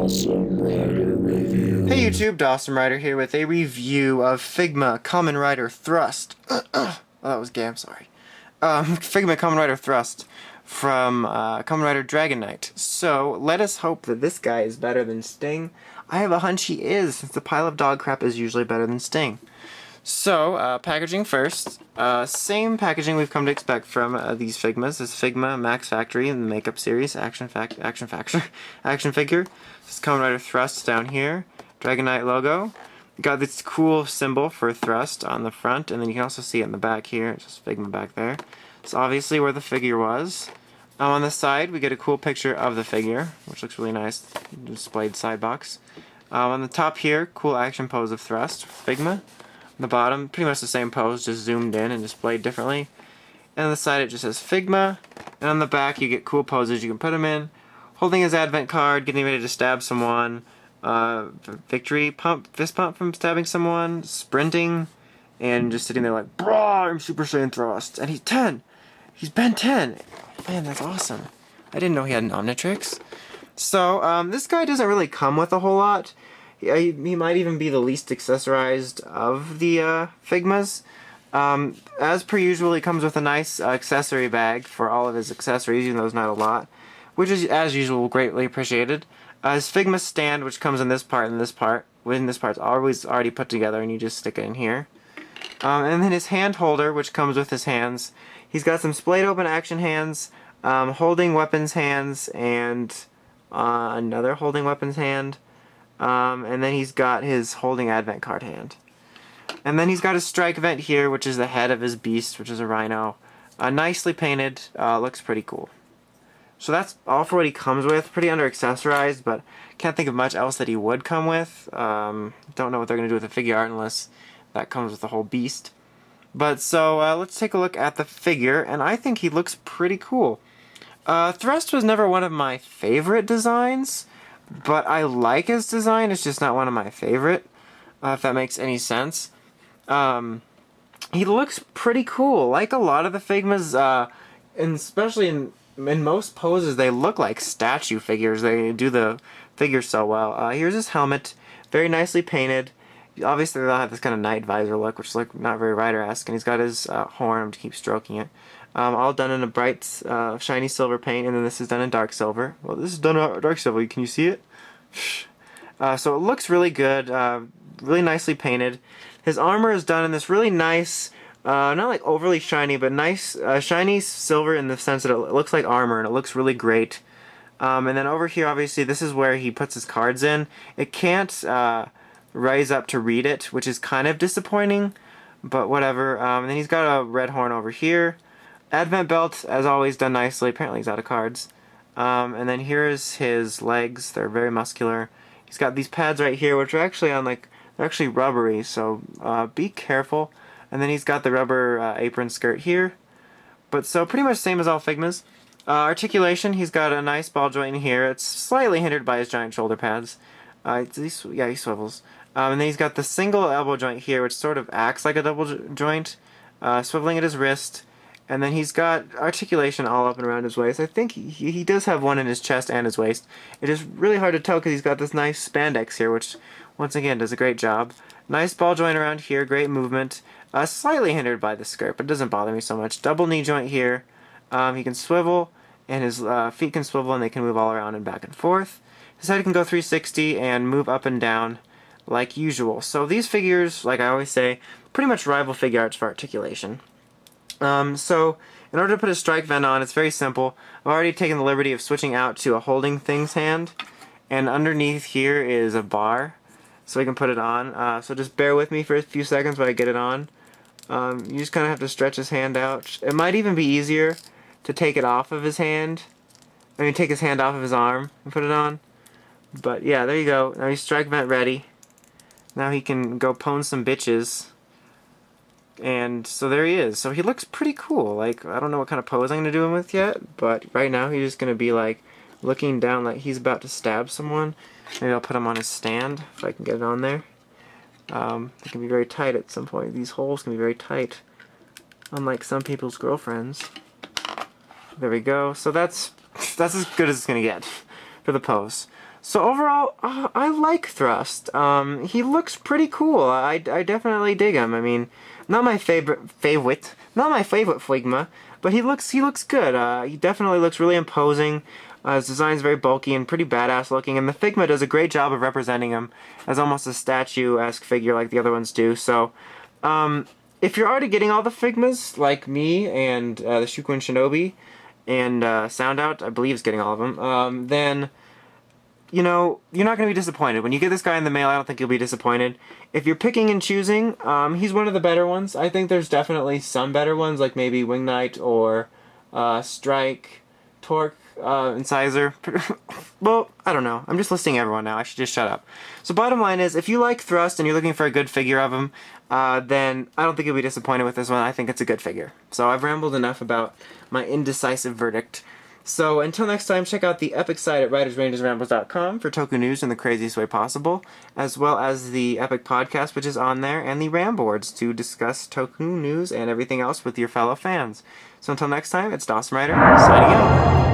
Awesome Rider Review. Hey YouTube, Dawson Rider here with a review of Figma Kamen Rider Thrust. Oh, that was gay, I'm sorry. Figma Kamen Rider Thrust from Kamen Rider Dragon Knight. So, let us hope that this guy is better than Sting. I have a hunch he is, since the pile of dog crap is usually better than Sting. So, packaging first. Same packaging we've come to expect from these Figmas. This Figma Max Factory in the Makeup Series action figure. This is Kamen Rider Thrust down here. Dragon Knight logo. Got this cool symbol for Thrust on the front, and then you can also see it in the back here. It's just Figma back there. It's obviously where the figure was. On the side, we get a cool picture of the figure, which looks really nice. Displayed side box. On the top here, cool action pose of Thrust, Figma. The bottom, pretty much the same pose, just zoomed in and displayed differently. And on the side it just says Figma. And on the back you get cool poses you can put him in. Holding his advent card, getting ready to stab someone. Victory pump, fist pump from stabbing someone. Sprinting. And just sitting there like, "Brah, I'm Super Saiyan Thrust." And he's 10! He's Ben 10! Man, that's awesome. I didn't know he had an Omnitrix. So, this guy doesn't really come with a whole lot. He might even be the least accessorized of the Figmas. As per usual, he comes with a nice accessory bag for all of his accessories, even though there's not a lot, which is, as usual, greatly appreciated. His Figma stand, which comes in this part and this part, when this part's always already put together, and you just stick it in here. And then his hand holder, which comes with his hands. He's got some splayed open action hands, holding weapons hands, and another holding weapons hand. And then he's got his holding advent card hand. And then he's got his strike vent here, which is the head of his beast, which is a rhino. Nicely painted, looks pretty cool. So that's all for what he comes with. Pretty under-accessorized, but can't think of much else that he would come with. Don't know what they're going to do with the figure art unless that comes with the whole beast. But so, let's take a look at the figure, and I think he looks pretty cool. Thrust was never one of my favorite designs, but I like his design. It's just not one of my favorite, if that makes any sense. He looks pretty cool. Like a lot of the Figmas, and especially in most poses, they look like statue figures. They do the figure so well. Here's his helmet, very nicely painted. Obviously, they'll have this kind of night visor look, which is like not very Rider-esque, and he's got his horn to keep stroking it. All done in a bright, shiny silver paint, and then this is done in dark silver. Well, this is done in dark silver. Can you see it? So it looks really good, really nicely painted. His armor is done in this really nice, not like overly shiny, but nice, shiny silver in the sense that it looks like armor, and it looks really great. And then over here, obviously, this is where he puts his cards in. It can't rise up to read it, which is kind of disappointing, but whatever. And then he's got a red horn over here. Advent belt, as always, done nicely. Apparently he's out of cards. And then here's his legs. They're very muscular. He's got these pads right here, which are actually on they're actually rubbery, so be careful. And then he's got the rubber apron skirt here. But so pretty much same as all Figmas. Articulation, he's got a nice ball joint in here. It's slightly hindered by his giant shoulder pads. He swivels. And then he's got the single elbow joint here, which sort of acts like a double joint, swiveling at his wrist. And then he's got articulation all up and around his waist. I think he does have one in his chest and his waist. It is really hard to tell because he's got this nice spandex here, which, once again, does a great job. Nice ball joint around here, great movement. Slightly hindered by the skirt, but it doesn't bother me so much. Double knee joint here. He can swivel, and his feet can swivel, and they can move all around and back and forth. His head can go 360 and move up and down like usual. So these figures, like I always say, pretty much rival figure arts for articulation. So, in order to put a strike vent on, it's very simple. I've already taken the liberty of switching out to a holding things hand, and underneath here is a bar, so we can put it on. So just bear with me for a few seconds while I get it on. You just kind of have to stretch his hand out. It might even be easier to take it off of his hand. Take his hand off of his arm and put it on. But yeah, there you go. Now he's strike vent ready. Now he can go pwn some bitches. And so there he is. So he looks pretty cool. Like, I don't know what kind of pose I'm going to do him with yet, but right now he's just going to be like looking down like he's about to stab someone. Maybe I'll put him on his stand if I can get it on there. It can be very tight at some point. These holes can be very tight, unlike some people's girlfriends. There we go. So that's as good as it's going to get for the pose. So overall, I like Thrust. He looks pretty cool. I definitely dig him. I mean, not my favorite Figma, but he looks good. He definitely looks really imposing. His design's very bulky and pretty badass looking, and the Figma does a great job of representing him as almost a statue-esque figure like the other ones do. So, if you're already getting all the Figmas, like me and the Shukun Shinobi, and Sound Out, I believe is getting all of them, then, you know, you're not going to be disappointed. When you get this guy in the mail, I don't think you'll be disappointed. If you're picking and choosing, he's one of the better ones. I think there's definitely some better ones, like maybe Wing Knight or Strike, Torque, Incisor. Well, I don't know. I'm just listing everyone now. I should just shut up. So bottom line is, if you like Thrust and you're looking for a good figure of him, then I don't think you'll be disappointed with this one. I think it's a good figure. So I've rambled enough about my indecisive verdict. So until next time, check out the epic site at writersrangersrambles.com for Toku news in the craziest way possible, as well as the epic podcast, which is on there, and the Ramboards to discuss Toku news and everything else with your fellow fans. So until next time, it's Dawson Rider, signing out.